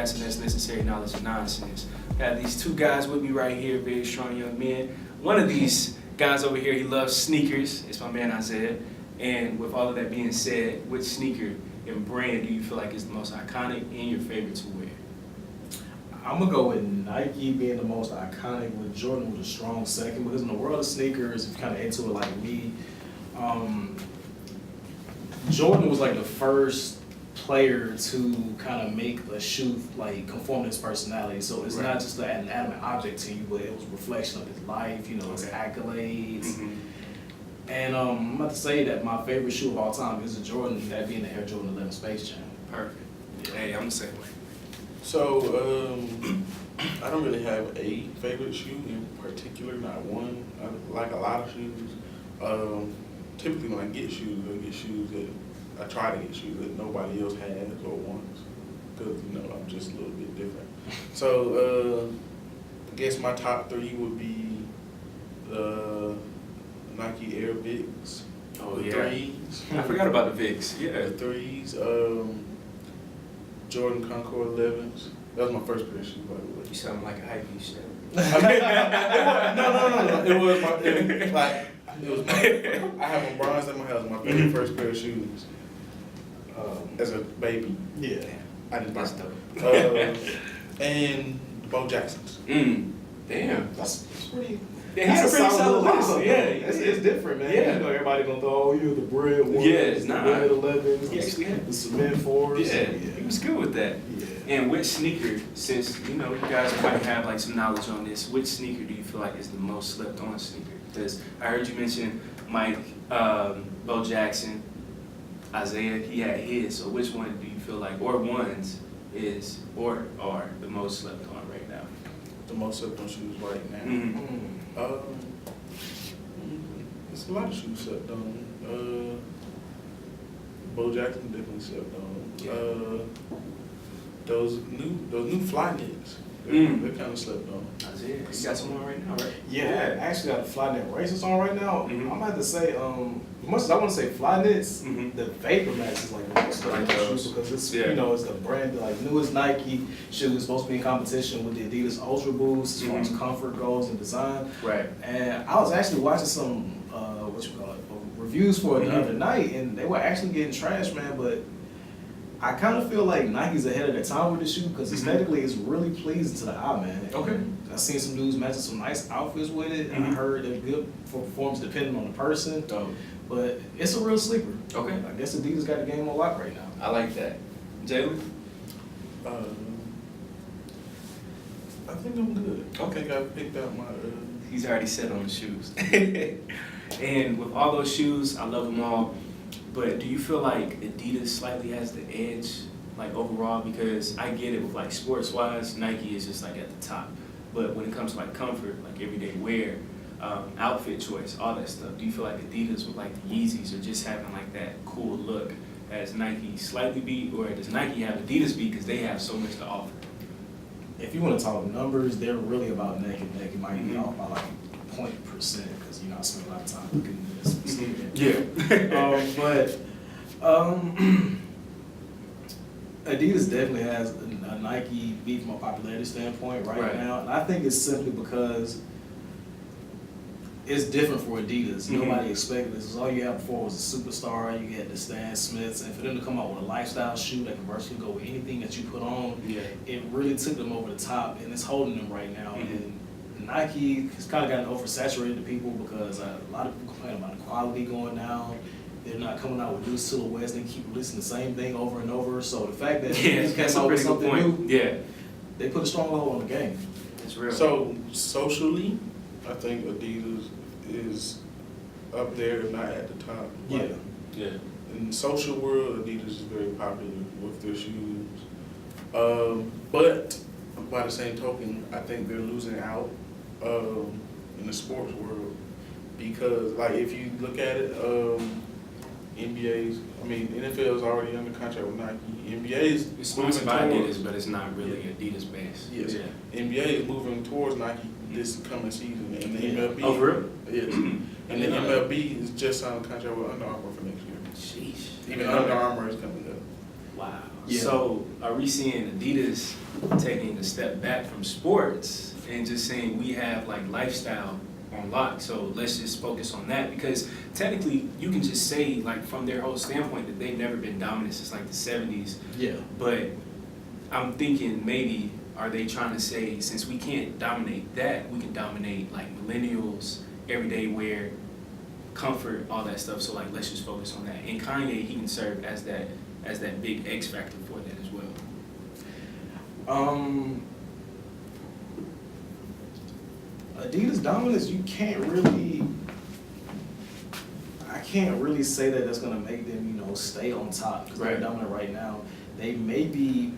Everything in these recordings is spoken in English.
podcast, and that's Necessary Knowledge and Nonsense. I have these two guys with me right here, very strong young men. One of these guys over here, he loves sneakers. It's my man Isaiah. And with all of that being said, which sneaker and brand do you feel like is the most iconic and your favorite to wear? I'm going to go with Nike being the most iconic, with Jordan with a strong second, because in the world of sneakers, if you're kind of into it like me, Jordan was like the first player to kind of make a shoe like conform to his personality. So it's not just an inanimate object to you, but it was a reflection of his life, his accolades. Mm-hmm. And I'm about to say that my favorite shoe of all time is a Jordan, that being the Air Jordan 11 Space Jam. Perfect. Yeah. Hey, I'm the same way. So, I don't really have a favorite shoe in particular, not one. I like a lot of shoes. Typically when I get shoes that, I try to get shoes that nobody else has or wants, because, I'm just a little bit different. So, I guess my top three would be the Nike Air Vicks. Oh, the yeah. threes. I forgot about the Vicks. Yeah. The threes. Jordan Concord 11s. That was my first pair of shoes, by the way. You sound like a hypebeast shit. No. It was my. I have them bronze in my house. My very first pair of shoes. As a baby. Yeah. I didn't buy That's them. dope. And the Bo Jacksons. Damn. That's pretty. That's a pretty solid list. lineup, Yeah. though. It's different, man. Yeah. Everybody gonna throw, you're the bread ones, Yes, the nah. bread 11s, He actually had the cement 4s. Yeah, he was good with that. Yeah. And which sneaker, since you guys might have like some knowledge on this, which sneaker do you feel like is the most slept on sneaker? Because I heard you mention Mike, Bo Jackson, Isaiah, he had his. So which one do you feel like, or ones, is or are the most slept on right now? The most slept on shoes right now. Mm-hmm. It's a lot of shoes slept on. Bo Jackson definitely slept on. Yeah. Those new fly knits. They're kind of slept on. Isaiah, you got some on right now, right? Yeah, I actually got the Flyknit Racers on right now. Mhm. I'm about to say, as much as I want to say Flyknits, Mhm. the Vapor Max is like the most Like slept on those. shoe, because it's Yeah. it's the brand, like newest Nike shoe is supposed to be in competition with the Adidas Ultra Boost as far as Mhm. comfort goes and design. Right. And I was actually watching some reviews for it the other night, and they were actually getting trashed, man. But I kind of feel like Nike's ahead of their time with the shoe, because aesthetically it's really pleasing to the eye, man. Okay. I seen some dudes matching some nice outfits with it, and I Mhm. heard they're good for performance depending on the person. Dope. But it's a real sleeper. Okay. I guess Adidas got the game on lock right now. I like that. Jayleen? I think I'm good. Okay. I think I picked out my. He's already set on the shoes. And with all those shoes, I love them all. But do you feel like Adidas slightly has the edge, like overall? Because I get it with like sports-wise, Nike is just like at the top. But when it comes to like comfort, like everyday wear, outfit choice, all that stuff, do you feel like Adidas with like the Yeezys or just having like that cool look has Nike slightly beat, or does Nike have Adidas beat because they have so much to offer? If you want to talk numbers, they're really about neck and neck. It might be Mhm. off by like 0.%, because I spend a lot of time looking at this. Yeah. Adidas definitely has a Nike beat from a popularity standpoint right now, and I think it's simply because it's different for Adidas. Mhm. Nobody expected this. All you had before was a superstar. You had the Stan Smiths, and for them to come out with a lifestyle shoe that can virtually go with anything that you put on, Yeah. it really took them over the top, and it's holding them right now. Mhm. And Nike has kind of gotten oversaturated to people, because a lot of people complain about the quality going down. They're not coming out with new silhouettes. They keep releasing the same thing over and over. So the fact that Yeah, Adidas that's came a out with pretty good something point. new, Yeah. they put a strong hold on the game. It's real. So socially, I think Adidas is up there, if not at the top. Yeah. Yeah. In the social world, Adidas is very popular with their shoes. But by the same token, I think they're losing out in the sports world, because, like, if you look at it, NFL is already under contract with Nike. NBA is It's moving sponsored by towards. Adidas, but it's not really Adidas based. Yes. Yeah. NBA is moving towards Nike this coming season, and the MLB. Oh, for real? Yes. And the MLB is just signed a contract with Under Armour for next year. Sheesh. Even Under Armour is coming up. Wow. Yeah. So are we seeing Adidas taking a step back from sports and just saying we have like lifestyle on lock, so let's just focus on that? Because technically you can just say like from their whole standpoint that they've never been dominant since like the 70s. Yeah. But I'm thinking maybe are they trying to say since we can't dominate that, we can dominate like millennials, everyday wear, comfort, all that stuff. So like let's just focus on that. And Kanye, he can serve as that big X factor for that as well. Adidas dominance, I can't really say that that's gonna make them, stay on top because they're Right. dominant right now. They may be.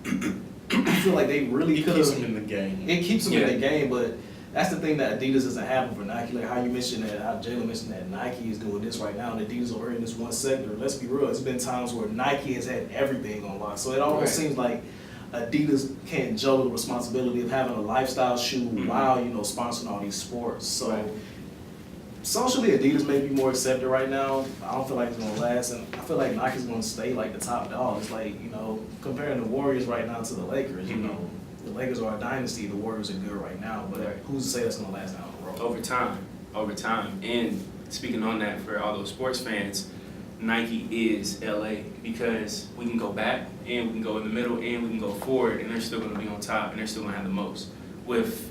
I feel like they really It could. keeps them in the game. It keeps them Yeah. in the game, but that's the thing that Adidas doesn't have over Nike. Like how you mentioned that, how Jaylen mentioned that Nike is doing this right now, and Adidas are in this one sector. Let's be real, it's been times where Nike has had everything on lock. So it almost Right. seems like Adidas can't juggle the responsibility of having a lifestyle shoe while, sponsoring all these sports. So Right. socially, Adidas may be more accepted right now. I don't feel like it's gonna last, and I feel like Nike's gonna stay like the top dog. It's like, comparing the Warriors right now to the Lakers, the Lakers are a dynasty, the Warriors are good right now, but Right. who's to say that's gonna last down the road? Over time. And speaking on that for all those sports fans, Nike is LA because we can go back and we can go in the middle and we can go forward and they're still going to be on top and they're still going to have the most. With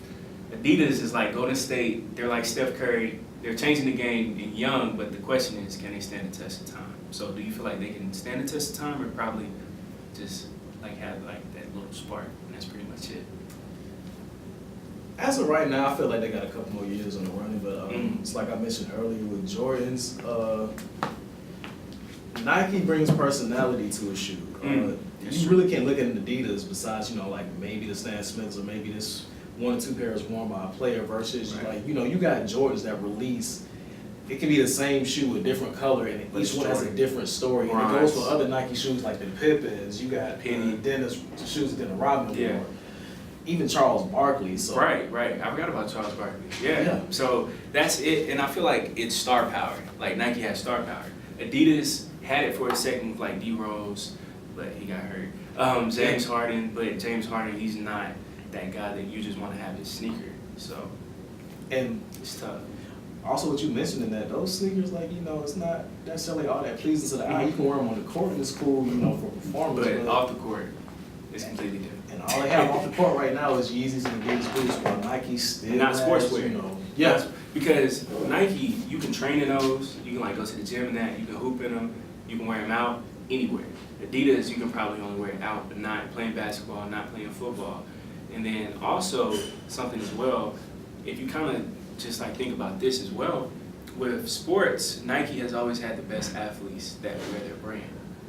Adidas is like Golden State, they're like Steph Curry, they're changing the game and young, but the question is can they stand the test of time? So do you feel like they can stand the test of time or probably just like have like that little spark and that's pretty much it? As of right now, I feel like they got a couple more years on the running, but it's like I mentioned earlier with Jordans. Nike brings personality to a shoe. That's You true. really can't look at an Adidas besides, like maybe the Stan Smiths or maybe this one or two pairs worn by a player versus Right. like, you got Jordans that release. It can be the same shoe with different color and But each one has a story. different story. And it Right. goes for other Nike shoes like the Pippins. You got Penny. Dennis shoes that Dennis Rodman Yeah. wore. Even Charles Barkley. So Right. I forgot about Charles Barkley. Yeah. Yeah. So that's it, and I feel like it's star power. Like Nike has star power. Adidas had it for a second with like D Rose, but he got hurt. James Harden, but James Harden, he's not that guy that you just want to have his sneaker. So and it's tough. also what you mentioned in that those sneakers, like, it's not necessarily all that pleasing to the eye. You can wear them on the court and it's cool, for performance. But off the court, it's completely different. And all they have off the court right now is Yeezys and Adidas boots, while Nike still Not has, sportswear. Yeah. Because Nike, you can train in those. You can like go to the gym in that. You can hoop in them. You can wear them out anywhere. Adidas, you can probably only wear it out, but not playing basketball, not playing football. And then also something as well, if you kind of just like think about this as well, with sports, Nike has always had the best athletes that wear their brand.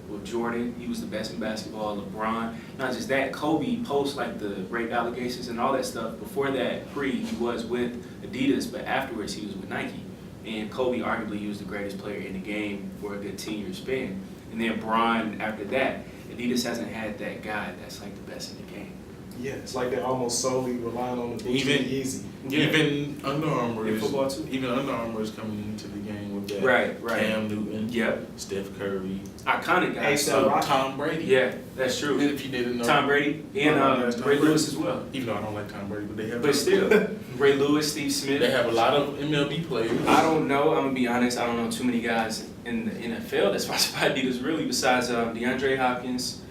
With Jordan, he was the best in basketball. LeBron, not just that, Kobe post like the rape allegations and all that stuff. Before that, he was with Adidas, but afterwards he was with Nike. And Kobe arguably he was the greatest player in the game for a good 10-year span. And then Bron after that, Adidas hasn't had that guy that's like the best in the game. Yeah, it's like they're almost solely relying on the boots Even- and Yeezy. Even Under Armour In is football too. Even Under Armour is coming into the game with that. Right. Cam Newton, Yep. Steph Curry, Iconic guys. A$AP Rocky. Tom Brady. Yeah, that's true. If you didn't know, Tom Brady and Tom Ray Brady. Lewis as well. Even though I don't like Tom Brady, but they have. But still, Ray Lewis, Steve Smith. they have a lot of MLB players. I don't know. I'm gonna be honest. I don't know too many guys in the NFL that's sponsored by Adidas really. Besides DeAndre Hopkins,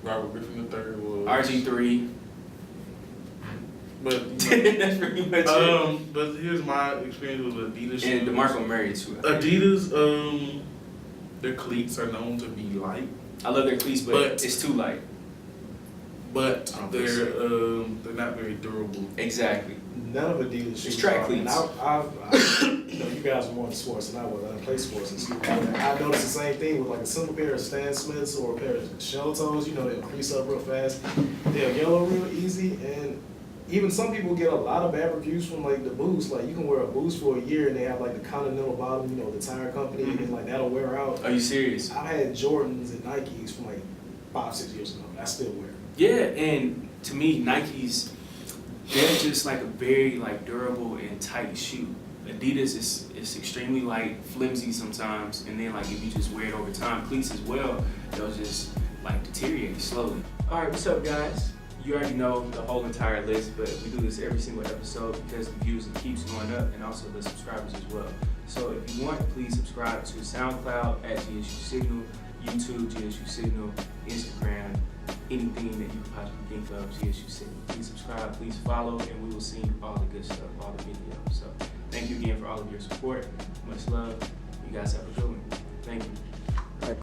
Robert Griffin III was RG3. But That's pretty much it. but here's my experience with Adidas shoes. And DeMarco Murray too. Adidas, their cleats are known to be light, I love their cleats, but it's too light. but I don't they're think they're not very durable. Exactly. None of Adidas shoes. track are. And cleats. you guys are more into sports than I was. I play sports and stuff. I noticed the same thing with like a simple pair of Stan Smiths or a pair of shell toes. They'll crease up real fast. They'll yellow real easy, and even some people get a lot of bad reviews from like the boots. Like you can wear a boots for a year and they have like the Continental bottom, the tire company, and like that'll wear out. Are you serious? I've had Jordans and Nikes from like 5-6 years ago. I still wear. Yeah, and to me, Nikes, they're just like a very like durable and tight shoe. Adidas is extremely light, flimsy sometimes, and then like if you just wear it over time, cleats as well, they'll just like deteriorate slowly. All right, what's up, guys? You already know the whole entire list, but we do this every single episode because the views keeps going up and also the subscribers as well. So if you want, please subscribe to SoundCloud at GSU Signal, YouTube GSU Signal, Instagram, anything that you could possibly think of GSU Signal. Please subscribe, please follow, and we will see all the good stuff, all the videos. So thank you again for all of your support. Much love. You guys have a good one. Thank you.